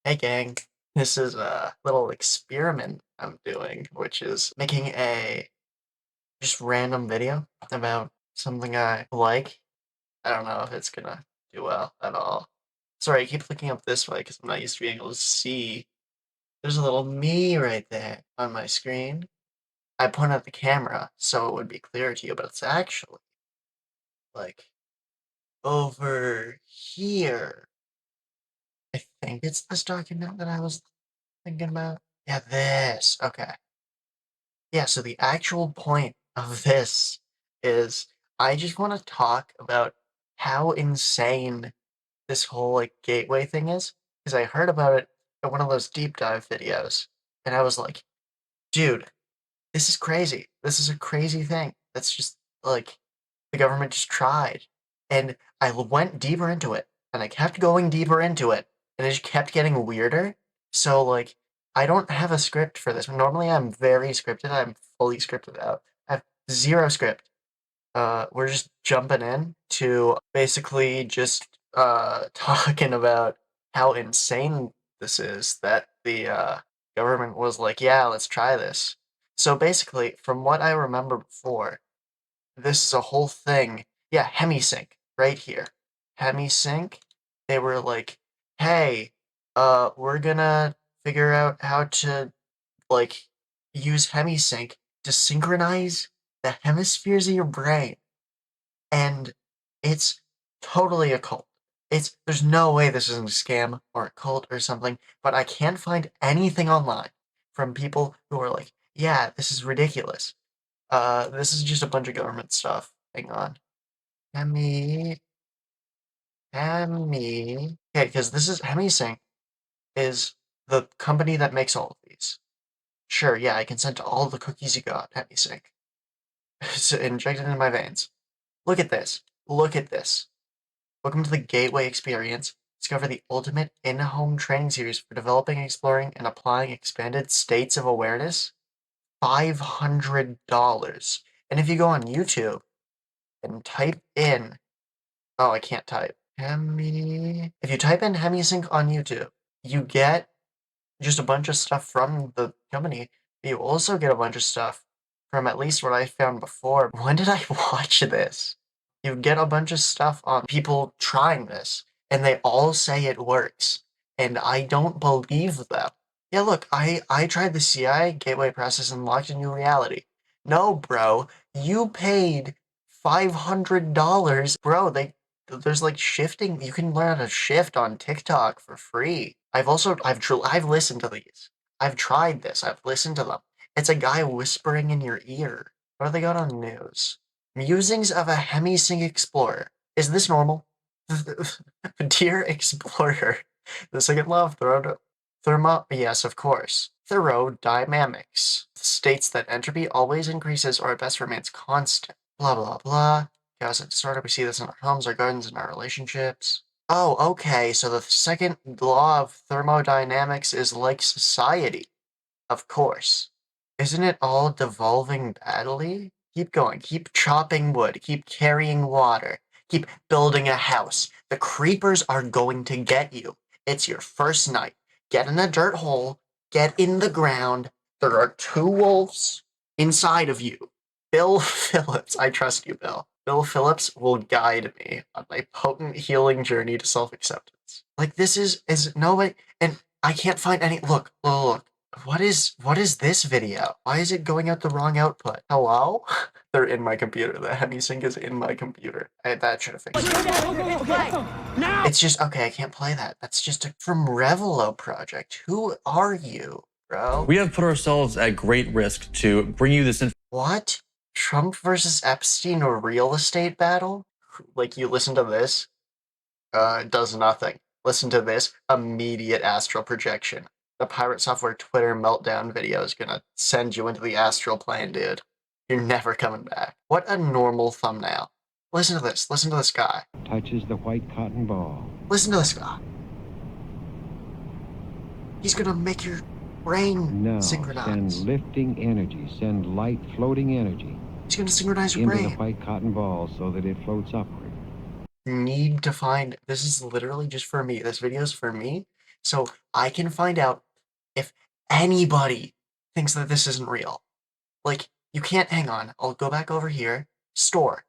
Hey gang, this is a little experiment I'm doing, which is making a just random video about something I like. I don't know if it's gonna do well at all. Sorry, I keep looking up this way because I'm not used to being able to see. There's a little me right there on my screen. I pointed at the camera so it would be clearer to you, but it's actually like over here. I think it's this document that I was thinking about. Yeah, this. Okay. Yeah, so the actual point of this is I just want to talk about how insane this whole like gateway thing is. Because I heard about it at one of those deep dive videos, and I was like, dude, this is crazy. This is a crazy thing. That's just like the government just tried. And I went deeper into it, and I kept going deeper into it, and it just kept getting weirder. So, like, I don't have a script for this. Normally, I'm very scripted. I'm fully scripted out. I have zero script. We're just jumping in to basically just talking about how insane this is that the government was like, yeah, let's try this. So basically, from what I remember before, this is a whole thing. Yeah, Hemi-Sync, right here. Hemi-Sync, they were like, hey, we're gonna figure out how to, like, use Hemi-Sync to synchronize the hemispheres of your brain. And it's totally a cult. There's no way this isn't a scam or a cult or something, but I can't find anything online from people who are like, yeah, this is ridiculous. This is just a bunch of government stuff. Hang on. Hemi, Hemi. Okay, because this is Hemi-Sync is the company that makes all of these. Sure, yeah, I consent to all the cookies you got, Hemi-Sync. It's injected into my veins. Look at this. Look at this. Welcome to the Gateway Experience. Discover the ultimate in-home training series for developing, exploring, and applying expanded states of awareness. $500. And if you go on YouTube and type in, oh, I can't type. If you type in Hemi-Sync on YouTube, you get just a bunch of stuff from the company. You also get a bunch of stuff from at least what I found before. When did I watch this? You get a bunch of stuff on people trying this, and they all say it works. And I don't believe them. Yeah, look, I tried the CI gateway process and locked a new reality. No, bro, you paid $500. Bro, there's like shifting. You can learn how to shift on TikTok for free. I've listened to these. I've tried this. I've listened to them. It's a guy whispering in your ear. What do they got on news? Musings of a Hemi-Sync explorer. Is this normal? Dear explorer, the second law of yes, of course. Thermodynamics states that entropy always increases or at best remains constant. Blah blah blah. Chaos and disorder. We see this in our homes, our gardens, and our relationships. Oh, okay. So the second law of thermodynamics is like society. Of course. Isn't it all devolving badly? Keep going. Keep chopping wood. Keep carrying water. Keep building a house. The creepers are going to get you. It's your first night. Get in a dirt hole. Get in the ground. There are two wolves inside of you. Bill Phillips. I trust you, Bill. Bill Phillips will guide me on my potent healing journey to self-acceptance. Like, this is no way, and I can't find any. Look. What is this video? Why is it going out the wrong output? Hello? They're in my computer. The Hemi-Sync is in my computer. That should have fixed it. It's just, okay, I can't play that. That's just from Revelo Project. Who are you, bro? We have put ourselves at great risk to bring you this What? Trump versus Epstein a real estate battle? Like, you listen to this? It does nothing. Listen to this. Immediate astral projection. The Pirate Software Twitter meltdown video is gonna send you into the astral plane, dude. You're never coming back. What a normal thumbnail. Listen to this. Listen to this guy. Touches the white cotton ball. Listen to this guy. He's gonna make your brain Now synchronize. send lifting energy, send light floating energy He's gonna synchronize your into brain. the white cotton ball so that it floats upward. Need to find. This is literally just for me. This video is for me so I can find out if anybody thinks that this isn't real. Like, you can't, hang on, I'll go back over here, store.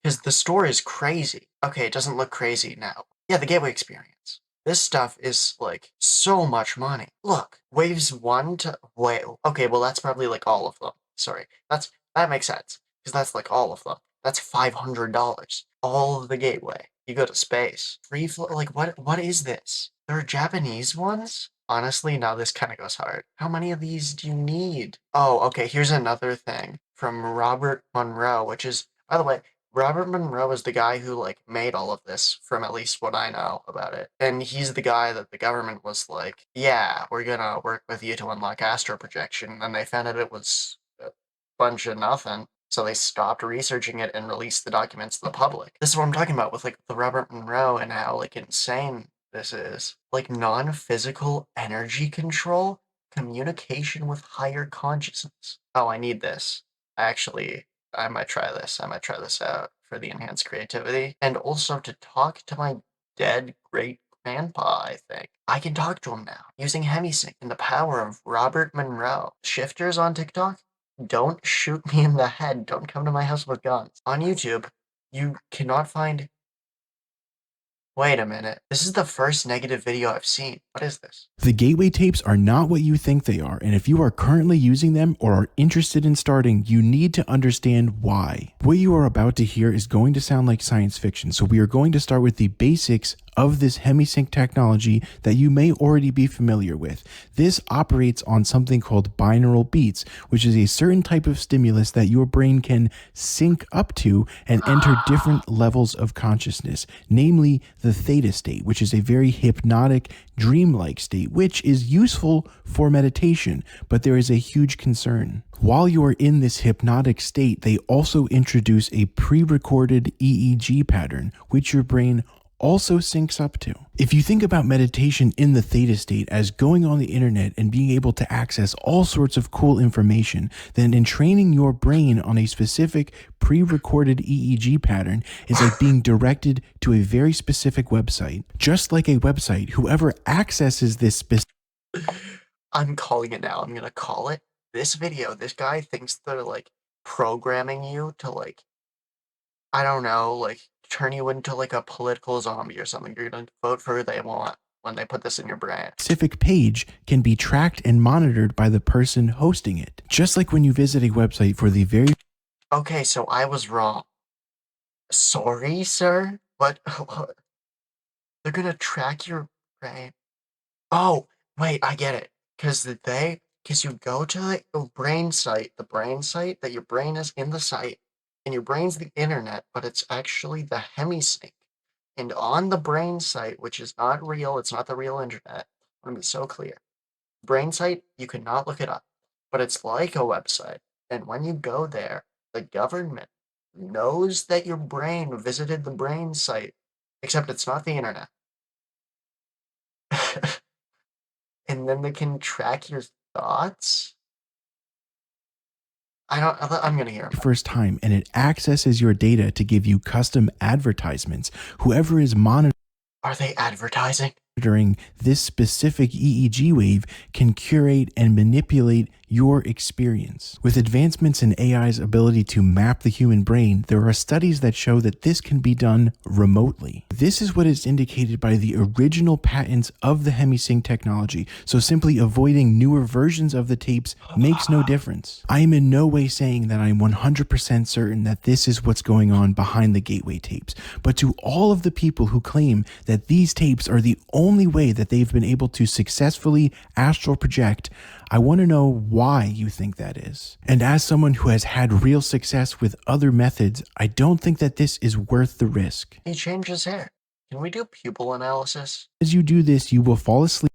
Because the store is crazy. Okay, it doesn't look crazy now. Yeah, the gateway experience. This stuff is, like, so much money. Look, waves 1 to, wait, okay, well that's probably, like, all of them. Sorry, that makes sense. Because that's, like, all of them. That's $500. All of the gateway. You go to space. Free flow, like, what is this? There are Japanese ones? Honestly, now this kind of goes hard. How many of these do you need? Oh, okay, here's another thing from Robert Monroe, which is, by the way, Robert Monroe is the guy who, like, made all of this, from at least what I know about it. And he's the guy that the government was like, yeah, we're gonna work with you to unlock astral projection. And they found out it was a bunch of nothing. So they stopped researching it and released the documents to the public. This is what I'm talking about with, like, the Robert Monroe and how, like, insane this is. Like, non-physical energy control, communication with higher consciousness. Oh, I need this. Actually, I might try this. I might try this out for the enhanced creativity. And also to talk to my dead great grandpa, I think. I can talk to him now using Hemi-Sync and the power of Robert Monroe. Shifters on TikTok, don't shoot me in the head. Don't come to my house with guns. On YouTube, you cannot find. Wait a minute. This is the first negative video I've seen. What is this? The gateway tapes are not what you think they are, and if you are currently using them or are interested in starting, you need to understand why. What you are about to hear is going to sound like science fiction, so we are going to start with the basics of this Hemi-Sync technology that you may already be familiar with. This operates on something called binaural beats, which is a certain type of stimulus that your brain can sync up to and enter different levels of consciousness, namely the theta state, which is a very hypnotic, dreamlike state, which is useful for meditation, but there is a huge concern. While you are in this hypnotic state, they also introduce a pre-recorded EEG pattern, which your brain also syncs up to. If you think about meditation in the theta state as going on the internet and being able to access all sorts of cool information, then in training your brain on a specific pre-recorded EEG pattern is like being directed to a very specific website. Just like a website, whoever accesses this I'm calling it now. I'm gonna call it. This video, this guy thinks they're, like, programming you to, like, I don't know, like, turn you into, like, a political zombie or something. You're gonna vote for who they want when they put this in your brain. specific page can be tracked and monitored by the person hosting it. Just like when you visit a website for the very Okay, so I was wrong. Sorry, sir? What? They're gonna track your brain. Oh, wait, I get it. Because you go to the brain site, that your brain is in the site, and your brain's the internet, but it's actually the Hemi-Sync. And on the brain site, which is not real, it's not the real internet, I'm gonna be so clear. Brain site, you cannot look it up, but it's like a website. And when you go there, the government knows that your brain visited the brain site, except it's not the internet. And then they can track your thoughts? I'm gonna hear 'em. first time, and it accesses your data to give you custom advertisements. Whoever is monitoring Are they advertising? this specific EEG wave can curate and manipulate your experience. With advancements in AI's ability to map the human brain, there are studies that show that this can be done remotely. This is what is indicated by the original patents of the Hemi-Sync technology, so simply avoiding newer versions of the tapes makes no difference. I am in no way saying that I'm 100% certain that this is what's going on behind the gateway tapes, but to all of the people who claim that these tapes are the only way that they've been able to successfully astral project, I want to know why you think that is. And as someone who has had real success with other methods, I don't think that this is worth the risk. He changed his hair. Can we do pupil analysis? As you do this, you will fall asleep.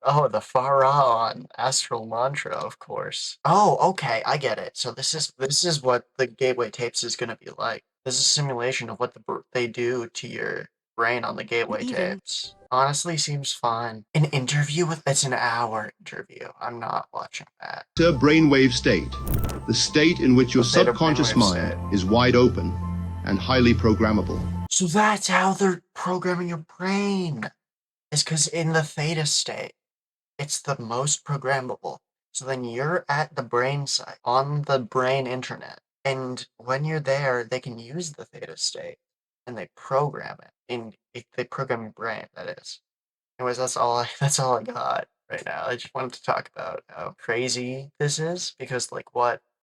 Oh, the Pharaon astral mantra, of course. Oh, okay, I get it. So this is what the gateway tapes is gonna be like. This is a simulation of what they do to your brain on the gateway tapes. Honestly, seems fun. An interview with it's an hour interview. I'm not watching that. Brainwave state, the state in which your State of subconscious brainwave mind is wide open and highly programmable. So that's how they're programming your brain. is because in the theta state, it's the most programmable. So then you're at the brain site, on the brain internet. And when you're there, they can use the theta state and they program it. And they program your brain, that is. Anyways, that's all I got right now. I just wanted to talk about how crazy this is because like what